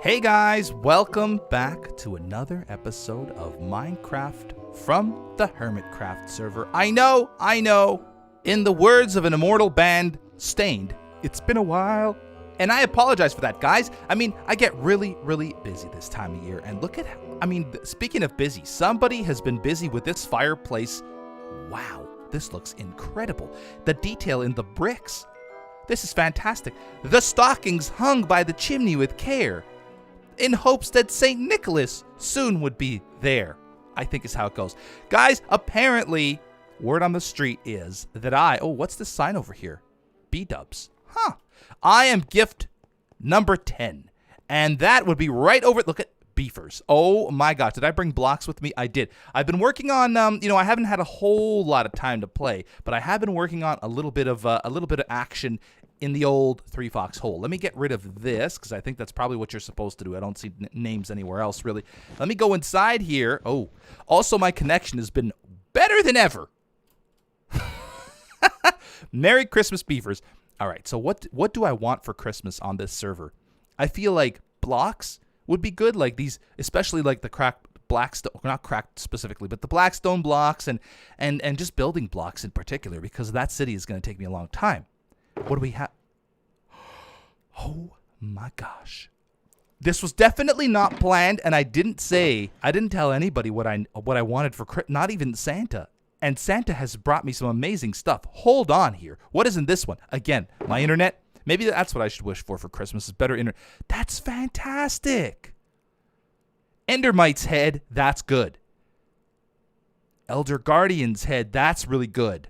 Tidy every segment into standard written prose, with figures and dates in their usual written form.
Hey guys, welcome back to another episode of Minecraft from the Hermitcraft server. I know, in the words of an immortal band, Stained, it's been a while. And I apologize for that, guys. I mean, I get really busy this time of year. And look at, speaking of busy, somebody has been busy with this fireplace. Wow, this looks incredible. The detail in the bricks. This is fantastic. The stockings hung by the chimney with care, in hopes that St. Nicholas soon would be there, I think is how it goes. Guys, apparently, word on the street is that what's this sign over here? B-dubs. I am gift number 10. And that would be right over, look at beefers. Oh my gosh, did I bring blocks with me? I did. I've been working on, I haven't had a whole lot of time to play, but I have been working on a little bit of action in the old 3-Fox hole. Let me get rid of this, because I think that's probably what you're supposed to do. I don't see names anywhere else, really. Let me go inside here. Oh, also my connection has been better than ever. Merry Christmas, beefers. All right, so what do I want for Christmas on this server? I feel like blocks would be good, like these, especially like the cracked blackstone, not cracked specifically, but the blackstone blocks and just building blocks in particular, because that city is going to take me a long time. What do we have? Oh my gosh. This was definitely not planned, and I didn't tell anybody what I wanted for Christmas, not even Santa. And Santa has brought me some amazing stuff. Hold on here. What is in this one? Again, my internet. Maybe that's what I should wish for Christmas, is better internet. That's fantastic. Endermite's head, that's good. Elder Guardian's head, that's really good.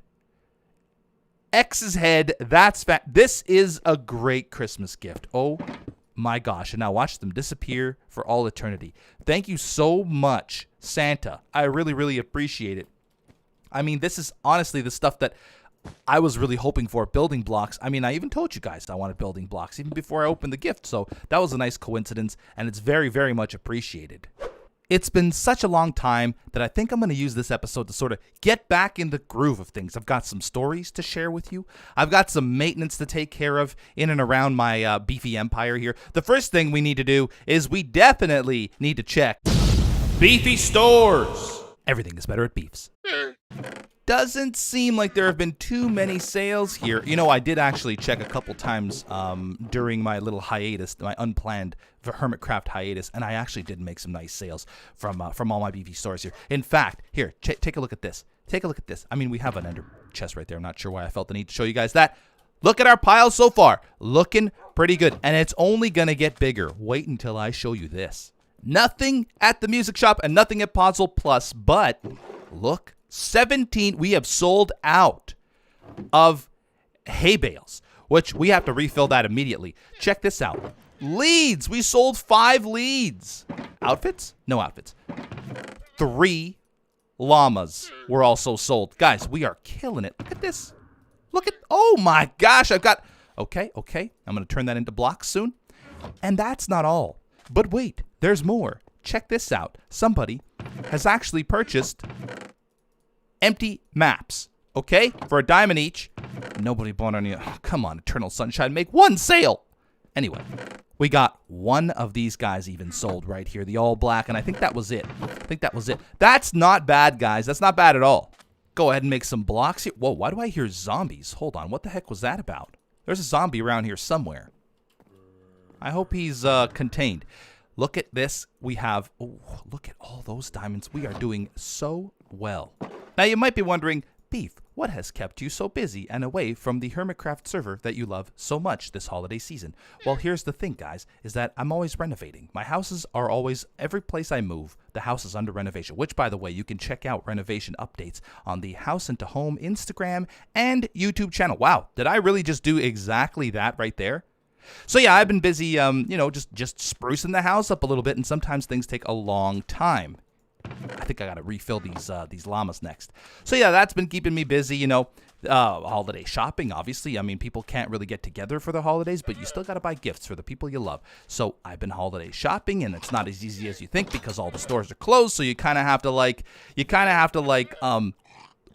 X's head, that's this is a great Christmas gift. Oh my gosh. And now watch them disappear for all eternity. Thank you so much, Santa. I really appreciate it. I mean, this is honestly the stuff that I was really hoping for, building blocks. I mean, I even told you guys I wanted building blocks even before I opened the gift. So that was a nice coincidence, and it's very much appreciated. It's been such a long time that I think I'm going to use this episode to sort of get back in the groove of things. I've got some stories to share with you. I've got some maintenance to take care of in and around my beefy empire here. The first thing we need to do is we definitely need to check Beefy Stores. Everything is better at Beefs. Doesn't seem like there have been too many sales here. You know, I did actually check a couple times during my little hiatus, my unplanned Hermitcraft hiatus, and I actually did make some nice sales from all my BV stores here. In fact, here, take a look at this. Take a look at this. I mean, we have an ender chest right there. I'm not sure why I felt the need to show you guys that. Look at our pile so far. Looking pretty good, and it's only going to get bigger. Wait until I show you this. Nothing at the music shop and nothing at Puzzle Plus, but look. 17, we have sold out of hay bales, which we have to refill that immediately. Check this out. Leads, we sold 5 leads. Outfits? No outfits. 3 llamas were also sold. Guys, we are killing it. Look at this. Oh my gosh, okay. I'm going to turn that into blocks soon. And that's not all. But wait, there's more. Check this out. Somebody has actually purchased empty maps, okay? For a diamond each. Nobody bought any. Oh, come on, Eternal Sunshine, make one sale. Anyway, we got one of these guys even sold right here, the all black, and I think that was it. That's not bad, guys. That's not bad at all. Go ahead and make some blocks here. Whoa, why do I hear zombies? Hold on, what the heck was that about? There's a zombie around here somewhere. I hope he's contained. Look at this. We have, look at all those diamonds. We are doing so well. Now, you might be wondering, Beef, what has kept you so busy and away from the Hermitcraft server that you love so much this holiday season? Well, here's the thing, guys, is that I'm always renovating. My houses are always, every place I move, the house is under renovation, which, by the way, you can check out renovation updates on the House into Home Instagram and YouTube channel. Wow, did I really just do exactly that right there? So yeah, I've been busy, just sprucing the house up a little bit, and sometimes things take a long time. I think I got to refill these llamas next. So yeah, that's been keeping me busy, holiday shopping, obviously. I mean, people can't really get together for the holidays, but you still got to buy gifts for the people you love. So I've been holiday shopping, and it's not as easy as you think because all the stores are closed. So you kind of have to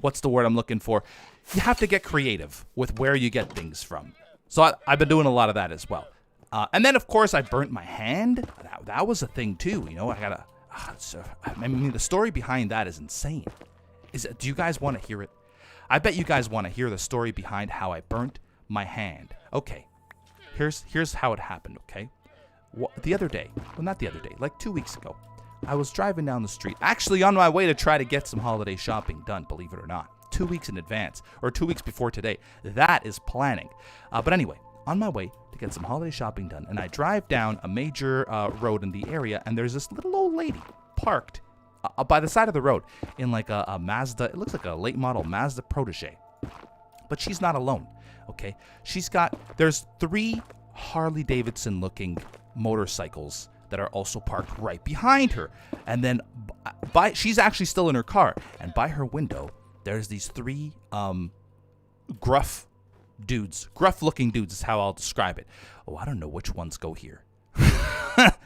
what's the word I'm looking for? You have to get creative with where you get things from. So I've been doing a lot of that as well. And then, of course, I burnt my hand. That was a thing, too. You know, I gotta... I mean, the story behind that is insane. Do you guys want to hear it? I bet you guys want to hear the story behind how I burnt my hand. Okay, here's how it happened, okay? The other day, well, not the other day, like 2 weeks ago, I was driving down the street, actually on my way to try to get some holiday shopping done, believe it or not. 2 weeks in advance, or 2 weeks before today. That is planning. But anyway, on my way to get some holiday shopping done, and I drive down a major road in the area, and there's this little old lady parked by the side of the road in like a Mazda. It looks like a late model Mazda Protege. But she's not alone, okay? There's 3 Harley Davidson looking motorcycles that are also parked right behind her. And then she's actually still in her car. And by her window, there's these 3 gruff looking dudes is how I'll describe it. Oh, I don't know which ones go here.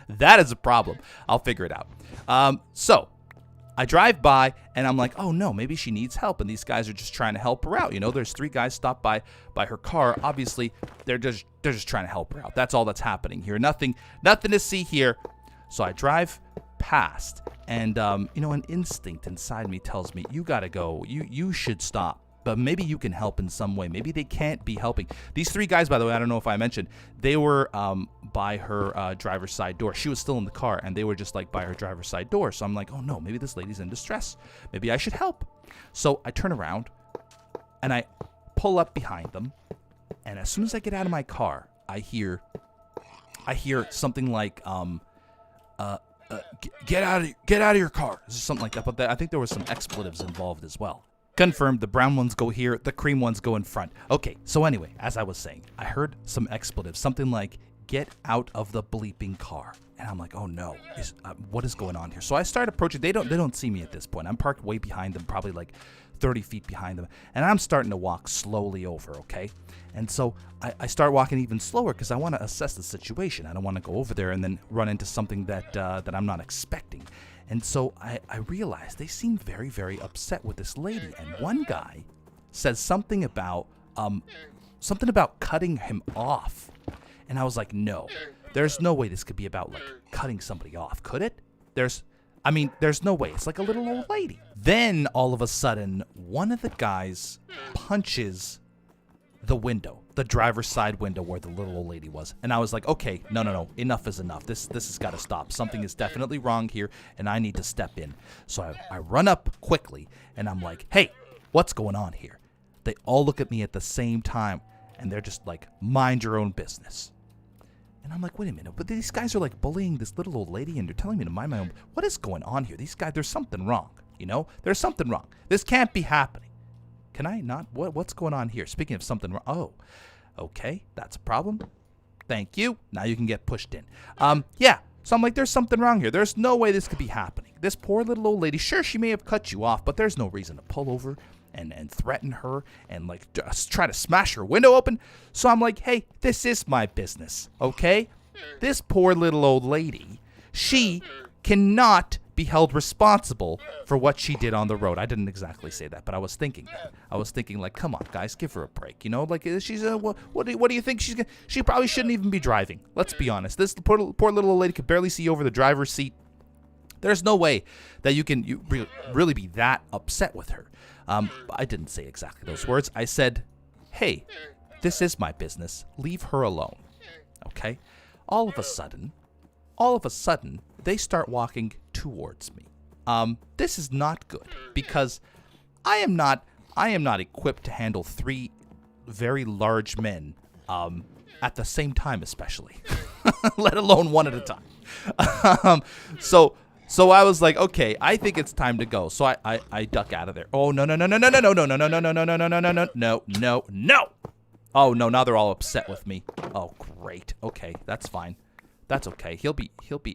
That is a problem. I'll figure it out. So I drive by and I'm like, oh no, maybe she needs help. And these guys are just trying to help her out. You know, there's 3 guys stopped by her car. Obviously, they're just trying to help her out. That's all that's happening here. Nothing to see here. So I drive past and, you know, an instinct inside me tells me, you gotta go. You should stop. But maybe you can help in some way. Maybe they can't be helping. These 3 guys, by the way, I don't know if I mentioned, they were by her driver's side door. She was still in the car, and they were just like by her driver's side door. So I'm like, oh no, maybe this lady's in distress. Maybe I should help. So I turn around, and I pull up behind them. And as soon as I get out of my car, I hear something like, get out of your car. Something like that. But I think there was some expletives involved as well. Confirmed, the brown ones go here, the cream ones go in front. Okay, so anyway, as I was saying, I heard some expletives, something like, get out of the bleeping car. And I'm like, oh no, what is going on here? So I start approaching. They don't see me at this point. I'm parked way behind them, probably like 30 feet behind them. And I'm starting to walk slowly over, okay? And so I start walking even slower because I want to assess the situation. I don't want to go over there and then run into something that I'm not expecting. And so I realized they seem very, very upset with this lady. And one guy says something about cutting him off. And I was like, no, there's no way this could be about like cutting somebody off. Could it? There's no way. It's like a little old lady. Then all of a sudden, one of the guys punches the window, the driver's side window where the little old lady was. And I was like, okay, no, enough is enough. This has got to stop. Something is definitely wrong here, and I need to step in. So I run up quickly, and I'm like, hey, what's going on here? They all look at me at the same time, and they're just like, mind your own business. And I'm like, wait a minute, but these guys are like bullying this little old lady, and they're telling me to mind my own. What is going on here? These guys, there's something wrong, you know? There's something wrong. This can't be happening. Can I not? What's going on here? Speaking of something wrong. Oh, okay. That's a problem. Thank you. Now you can get pushed in. Yeah. So I'm like, there's something wrong here. There's no way this could be happening. This poor little old lady, sure, she may have cut you off, but there's no reason to pull over and threaten her and like just try to smash her window open. So I'm like, hey, this is my business, okay? This poor little old lady, she cannot be held responsible for what she did on the road. I didn't exactly say that, but I was thinking that. I was thinking like, come on, guys, give her a break. You know, like she's what do you think she's gonna? She probably shouldn't even be driving. Let's be honest. This poor little old lady could barely see over the driver's seat. There's no way that you can really be that upset with her. I didn't say exactly those words. I said, hey, this is my business. Leave her alone. Okay? All of a sudden, they start walking towards me. This is not good because I am not equipped to handle 3 very large men at the same time, especially, let alone one at a time. So I was like, okay, I think it's time to go. So I duck out of there. Oh no. Oh no, now they're all upset with me. Oh great. Okay, that's fine. That's okay. He'll be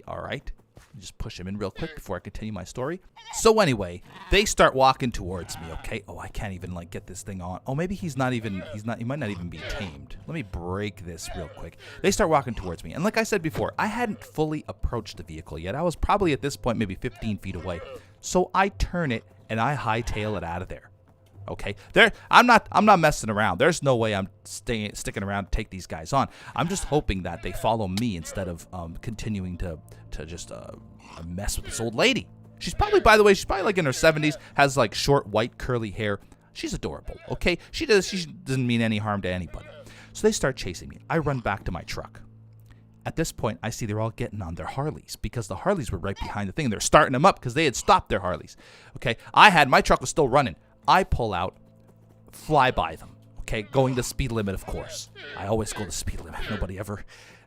all right. Just push him in real quick before I continue my story. So anyway, they start walking towards me, okay? Oh, I can't even like get this thing on. Oh, maybe he might not even be tamed. Let me break this real quick. They start walking towards me. And like I said before, I hadn't fully approached the vehicle yet. I was probably at this point maybe 15 feet away. So I turn it and I hightail it out of there. Okay, I'm not messing around. There's no way I'm sticking around to take these guys on. I'm just hoping that they follow me instead of continuing to just mess with this old lady. She's probably, by the way, she's probably like in her 70s, has like short white curly hair. She's adorable. Okay, she doesn't mean any harm to anybody. So they start chasing me. I run back to my truck. At this point, I see they're all getting on their Harleys because the Harleys were right behind the thing. They're starting them up because they had stopped their Harleys. Okay, my truck was still running. I pull out, fly by them. Okay, going the speed limit, of course. I always go the speed limit.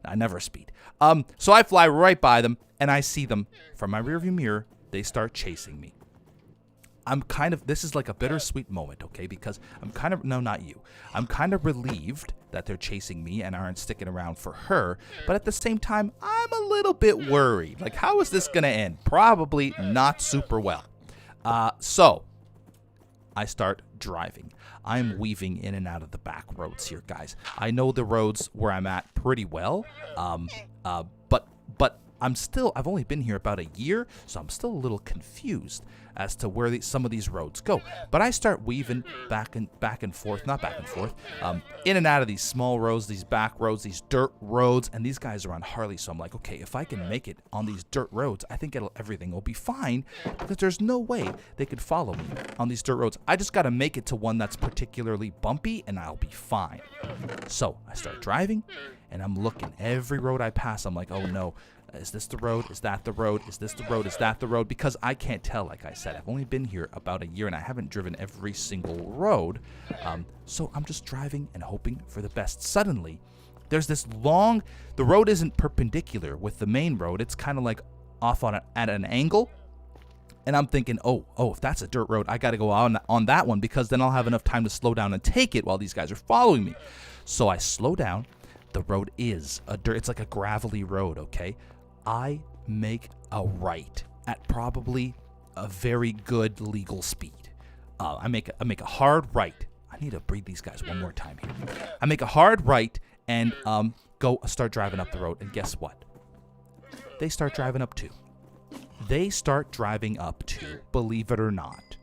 I never speed. So I fly right by them, and I see them from my rearview mirror. They start chasing me. This is like a bittersweet moment, okay? Because no, not you. I'm kind of relieved that they're chasing me and aren't sticking around for her. But at the same time, I'm a little bit worried. Like, how is this going to end? Probably not super well. So I start driving. I'm weaving in and out of the back roads here, guys. I know the roads where I'm at pretty well. But I've only been here about a year, so I'm still a little confused as to where some of these roads go. But I start weaving back and forth, in and out of these small roads, these back roads, these dirt roads, and these guys are on Harley. So I'm like, okay, if I can make it on these dirt roads, I think everything will be fine, because there's no way they could follow me on these dirt roads. I just got to make it to one that's particularly bumpy, and I'll be fine. So I start driving, and I'm looking. Every road I pass, I'm like, oh no. Is this the road? Is that the road? Is this the road? Is that the road? Because I can't tell, like I said. I've only been here about a year, and I haven't driven every single road. So I'm just driving and hoping for the best. Suddenly, there's this the road isn't perpendicular with the main road. It's kind of like off at an angle. And I'm thinking, oh, if that's a dirt road, I got to go on that one, because then I'll have enough time to slow down and take it while these guys are following me. So I slow down. The road is it's like a gravelly road, okay? I make a right at probably a very good legal speed. I make a hard right. I need to breathe these guys one more time here. I make a hard right and start driving up the road. And guess what? They start driving up too. Believe it or not.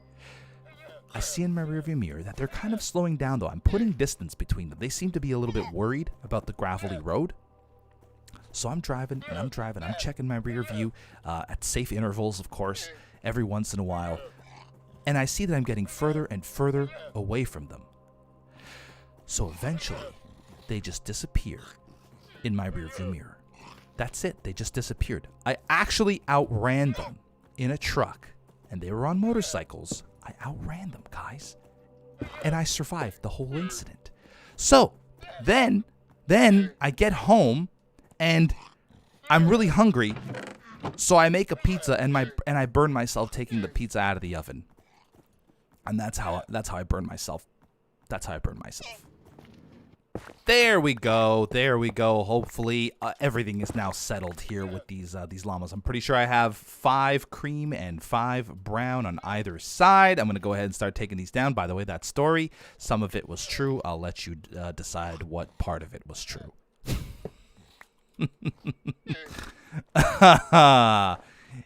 I see in my rearview mirror that they're kind of slowing down, though. I'm putting distance between them. They seem to be a little bit worried about the gravelly road. So I'm driving. I'm checking my rear view at safe intervals, of course, every once in a while. And I see that I'm getting further and further away from them. So eventually, they just disappear in my rearview mirror. That's it. They just disappeared. I actually outran them in a truck, and they were on motorcycles. I outran them, guys. And I survived the whole incident. So then I get home, and I'm really hungry, so I make a pizza, and I burn myself taking the pizza out of the oven. And that's how I burn myself. There we go. Hopefully, everything is now settled here with these llamas. I'm pretty sure I have 5 cream and 5 brown on either side. I'm going to go ahead and start taking these down. By the way, that story, some of it was true. I'll let you decide what part of it was true.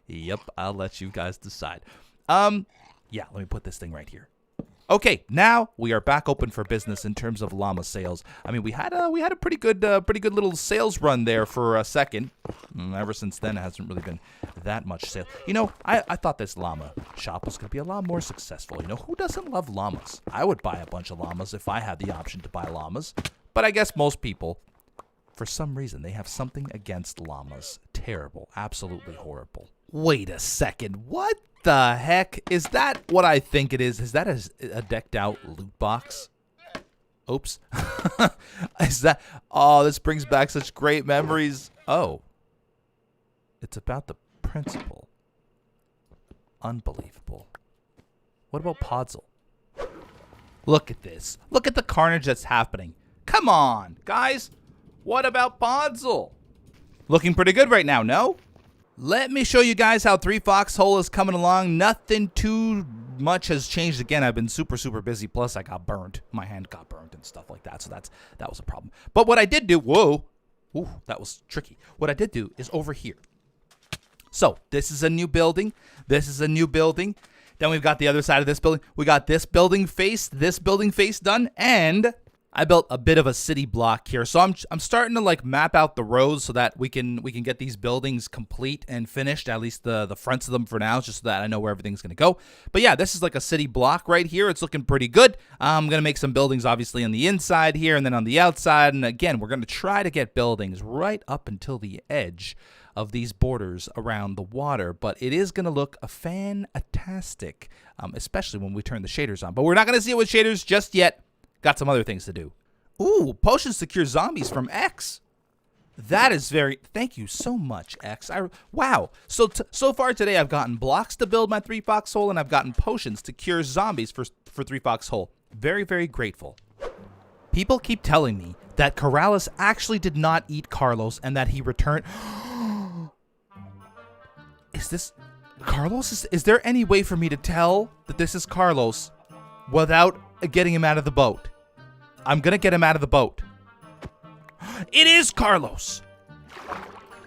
Yep, I'll let you guys decide. Yeah, let me put this thing right here. Okay, now we are back open for business in terms of llama sales. I mean, we had a pretty good little sales run there for a second. Ever since then, it hasn't really been that much sale. You know, I thought this llama shop was going to be a lot more successful. You know, who doesn't love llamas? I would buy a bunch of llamas if I had the option to buy llamas. But I guess most people, for some reason, they have something against llamas. Terrible. Absolutely horrible. Wait a second. What the heck? Is that what I think it is? Is that a decked out loot box? Oops. Is that... Oh, this brings back such great memories. Oh. It's about the principal. Unbelievable. What about Podzol? Look at this. Look at the carnage that's happening. Come on, guys. What about Podzol? Looking pretty good right now, no? Let me show you guys how 3 Foxhole is coming along. Nothing too much has changed. Again, I've been super busy. Plus, I got burned. My hand got burned and stuff like that. So that was a problem. But what I did do, whoa, ooh, that was tricky. What I did do is over here. So this is a new building. Then we've got the other side of this building. We got this building face done, and I built a bit of a city block here. So I'm starting to like map out the roads so that we can get these buildings complete and finished, at least the fronts of them for now, just so that I know where everything's going to go. But yeah, this is like a city block right here. It's looking pretty good. I'm going to make some buildings obviously on the inside here and then on the outside. And again, we're going to try to get buildings right up until the edge of these borders around the water, but it is going to look fantastic, especially when we turn the shaders on. But we're not going to see it with shaders just yet. Got some other things to do. Ooh, potions to cure zombies from X. That is very... Thank you so much, X. Wow. So far today, I've gotten blocks to build my 3 foxhole, and I've gotten potions to cure zombies for 3 foxhole. Very, very grateful. People keep telling me that Corrales actually did not eat Carlos and that he returned... Is this... Carlos? Is there any way for me to tell that this is Carlos without getting him out of the boat? I'm gonna get him out of the boat. It is Carlos.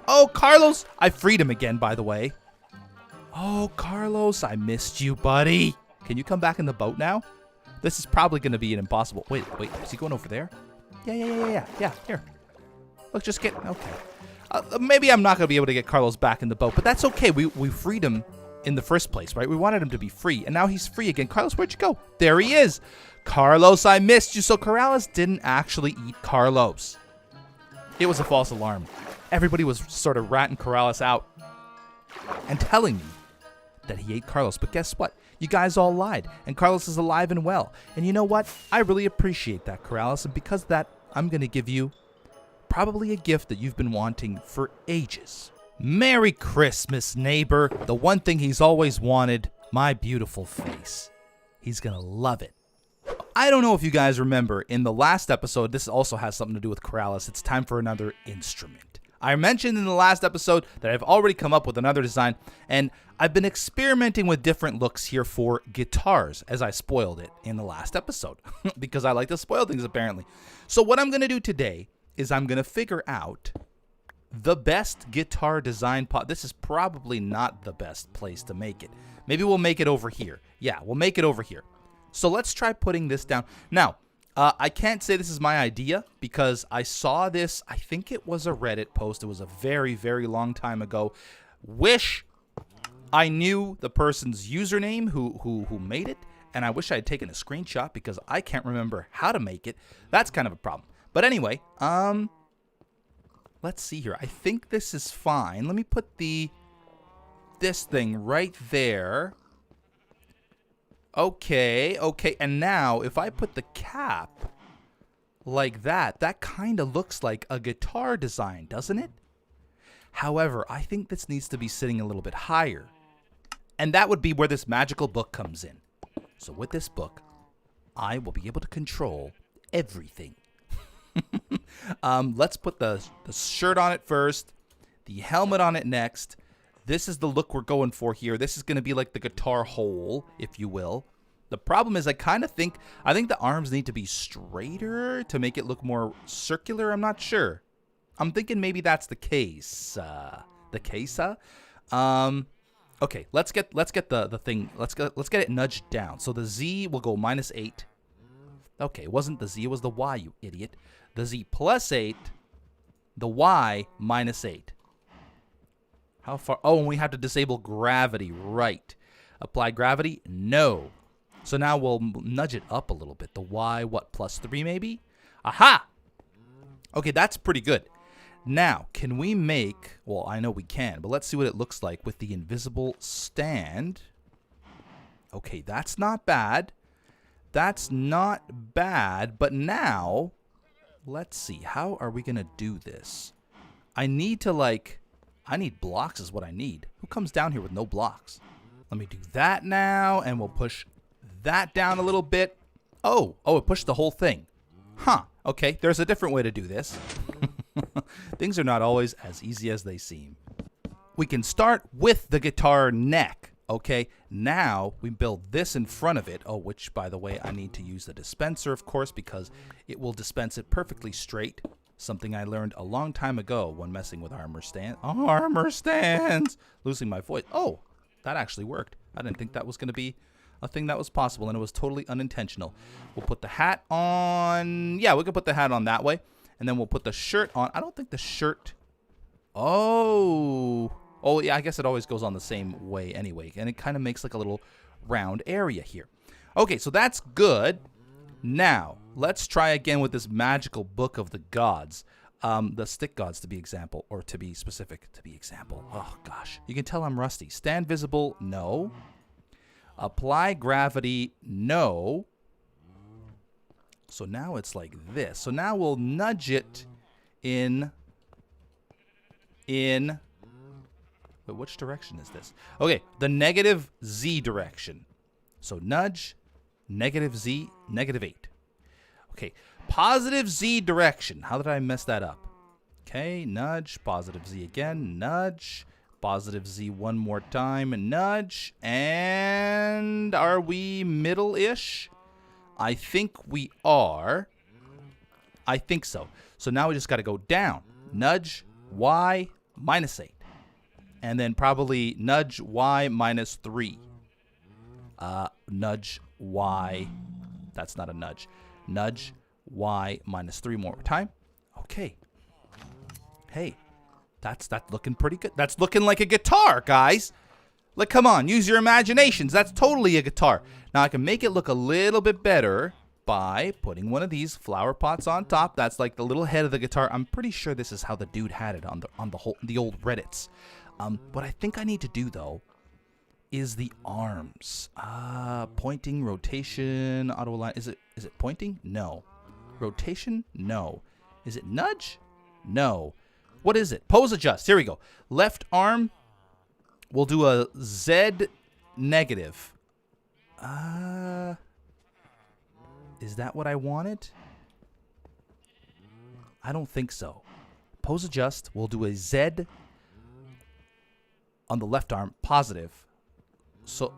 Oh, Carlos. I freed him again, by the way. Oh, Carlos, I missed you, buddy. Can you come back in the boat now? This is probably gonna be an impossible... Wait, is he going over there? Yeah, here. Look, just get... Okay. Maybe I'm not gonna be able to get Carlos back in the boat, but that's okay. We freed him in the first place, right? We wanted him to be free, and now he's free again. Carlos, where'd you go? There he is. Carlos, I missed you. So Corrales didn't actually eat Carlos. It was a false alarm. Everybody was sort of ratting Corrales out and telling me that he ate Carlos. But guess what? You guys all lied, and Carlos is alive and well. And you know what? I really appreciate that, Corrales, and because of that, I'm going to give you probably a gift that you've been wanting for ages. Merry Christmas, neighbor. The one thing he's always wanted, my beautiful face. He's gonna love it. I don't know if you guys remember, in the last episode, this also has something to do with Corrales. It's time for another instrument. I mentioned in the last episode that I've already come up with another design, and I've been experimenting with different looks here for guitars, as I spoiled it in the last episode, because I like to spoil things apparently. So what I'm gonna do today is I'm gonna figure out the best guitar design This is probably not the best place to make it. Maybe we'll make it over here. Yeah, we'll make it over here. So let's try putting this down. Now, I can't say this is my idea because I saw this, I think it was a Reddit post. It was a very, very long time ago. Wish I knew the person's username who made it, and I wish I had taken a screenshot because I can't remember how to make it. That's kind of a problem. But anyway, let's see here. I think this is fine. Let me put this thing right there. Okay. And now, if I put the cap like that, that kind of looks like a guitar design, doesn't it? However, I think this needs to be sitting a little bit higher. And that would be where this magical book comes in. So with this book, I will be able to control everything. Let's put the shirt on it first, the helmet on it next. This is the look we're going for here. This is going to be like the guitar hole, if you will. The problem is I think the arms need to be straighter to make it look more circular. I'm not sure. I'm thinking maybe that's the case. Okay, let's get the thing. Let's get it nudged down. So the Z will go -8. Okay, it wasn't the Z, it was the Y, you idiot. The Z +8, the Y -8. How far? Oh, and we have to disable gravity, right. Apply gravity? No. So now we'll nudge it up a little bit. The Y, what, +3 maybe? Aha! Okay, that's pretty good. Now, can we make, well, I know we can, but let's see what it looks like with the invisible stand. Okay, that's not bad. That's not bad, but now, let's see, how are we going to do this? I need blocks is what I need. Who comes down here with no blocks? Let me do that now, and we'll push that down a little bit. Oh, it pushed the whole thing. Huh, okay, there's a different way to do this. Things are not always as easy as they seem. We can start with the guitar neck. Okay, now we build this in front of it. Oh, which, by the way, I need to use the dispenser, of course, because it will dispense it perfectly straight. Something I learned a long time ago when messing with armor stands. Losing my voice. Oh, that actually worked. I didn't think that was going to be a thing that was possible, and it was totally unintentional. We'll put the hat on. Yeah, we can put the hat on that way. And then we'll put the shirt on. I don't think the shirt... Oh, yeah, I guess it always goes on the same way anyway. And it kind of makes like a little round area here. Okay, so that's good. Now, let's try again with this magical book of the gods. The stick gods, to be example, or to be specific, to be example. Oh, gosh. You can tell I'm rusty. Stand visible, no. Apply gravity, no. So now it's like this. So now we'll nudge it in... Wait, which direction is this? Okay, the negative Z direction. So nudge, negative Z, -8. Okay, positive Z direction. How did I mess that up? Okay, nudge, positive Z again, nudge, positive Z one more time, nudge, and are we middle-ish? I think we are. I think so. So now we just got to go down. Nudge, Y, -8. And then probably nudge Y -3. Nudge Y. That's not a nudge. Nudge Y -3 more time. Okay. Hey, that's looking pretty good. That's looking like a guitar, guys. Like, come on, use your imaginations. That's totally a guitar. Now I can make it look a little bit better by putting one of these flower pots on top. That's like the little head of the guitar. I'm pretty sure this is how the dude had it on the old Reddits. What I think I need to do though is the arms. Pointing, rotation, auto align. Is it pointing? No. Rotation? No. Is it nudge? No. What is it? Pose adjust. Here we go. Left arm. We'll do a Z negative. Is that what I wanted? I don't think so. Pose adjust. We'll do a Z on the left arm, positive. So,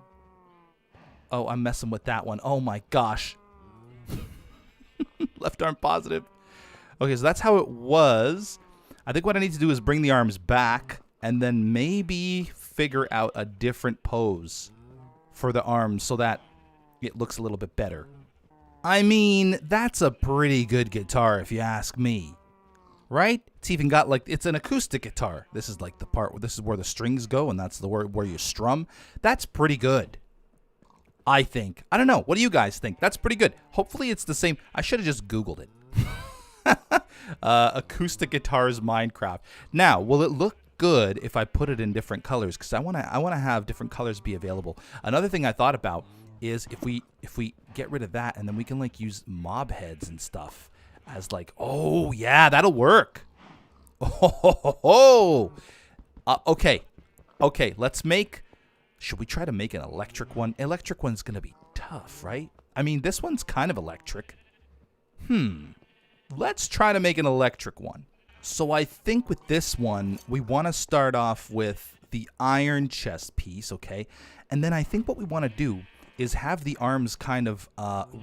oh, I'm messing with that one. Oh my gosh. Left arm positive. Okay, so that's how it was. I think what I need to do is bring the arms back and then maybe figure out a different pose for the arms so that it looks a little bit better. I mean, that's a pretty good guitar if you ask me. Right? It's even got like, it's an acoustic guitar. This is like the part where this is where the strings go and that's the where you strum. That's pretty good. I think. I don't know. What do you guys think? That's pretty good. Hopefully it's the same. I should have just Googled it. Acoustic guitars Minecraft. Now, will it look good if I put it in different colors? Because I want to have different colors be available. Another thing I thought about is if we get rid of that and then we can like use mob heads and stuff as like, oh yeah, that'll work. Okay, let's make. Should we try to make an electric one? Electric one's gonna be tough, right? I mean, this one's kind of electric. Let's try to make an electric one. So I think with this one, we want to start off with the iron chest piece, okay? And then I think what we want to do is have the arms kind of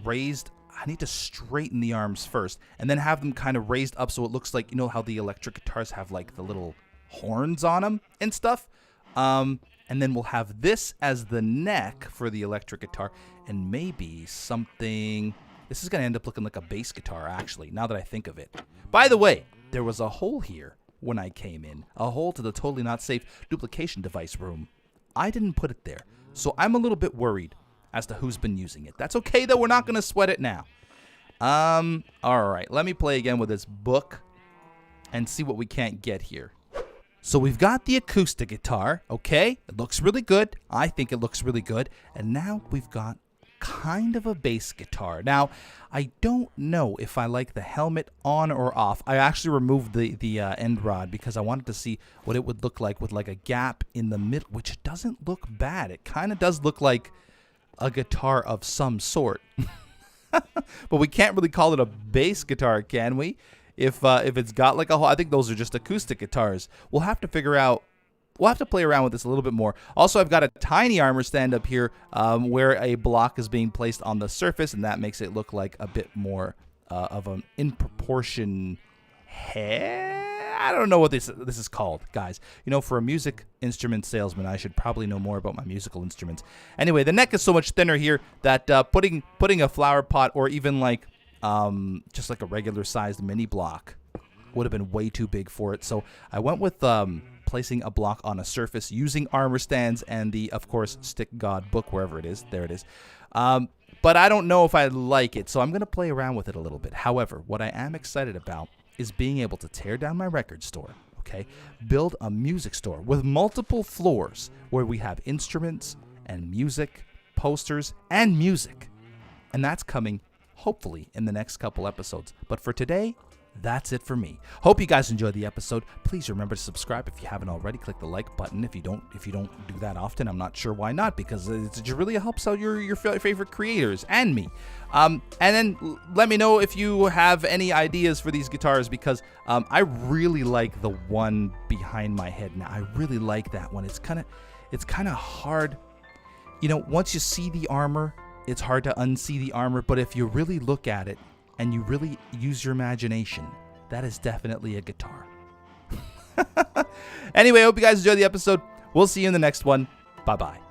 raised. I need to straighten the arms first and then have them kind of raised up so it looks like, you know how the electric guitars have like the little horns on them and stuff? And then we'll have this as the neck for the electric guitar and maybe something. This is going to end up looking like a bass guitar, actually, now that I think of it. By the way, there was a hole here when I came in. A hole to the totally not safe duplication device room. I didn't put it there, so I'm a little bit worried as to who's been using it. That's okay, though. We're not going to sweat it now. All right. Let me play again with this book and see what we can't get here. So we've got the acoustic guitar, okay? It looks really good. I think it looks really good. And now we've got kind of a bass guitar. Now, I don't know if I like the helmet on or off. I actually removed the end rod because I wanted to see what it would look like with like a gap in the middle, which doesn't look bad. It kind of does look like a guitar of some sort. But we can't really call it a bass guitar, can we? If it's got like a hole. I think those are just acoustic guitars. We'll have to figure out. We'll have to play around with this a little bit more. Also, I've got a tiny armor stand up here where a block is being placed on the surface, and that makes it look like a bit more of an in proportion head. I don't know what this is called, guys. For a music instrument salesman, I should probably know more about my musical instruments. Anyway, the neck is so much thinner here that putting a flower pot or even like just like a regular sized mini block would have been way too big for it. So I went with placing a block on a surface using armor stands and the, of course, Stick God book, wherever it is. There it is. But I don't know if I like it, so I'm going to play around with it a little bit. However, what I am excited about is being able to tear down my record store, okay? Build a music store with multiple floors where we have instruments and music, posters, and music. And that's coming, hopefully, in the next couple episodes. But for today, that's it for me. Hope you guys enjoyed the episode. Please remember to subscribe if you haven't already. Click the like button. If you don't do that often, I'm not sure why not, because it really helps out your favorite creators and me. And then let me know if you have any ideas for these guitars, because I really like the one behind my head now. I really like that one. It's kind of hard. Once you see the armor, it's hard to unsee the armor. But if you really look at it, and you really use your imagination, that is definitely a guitar. Anyway, I hope you guys enjoyed the episode. We'll see you in the next one. Bye-bye.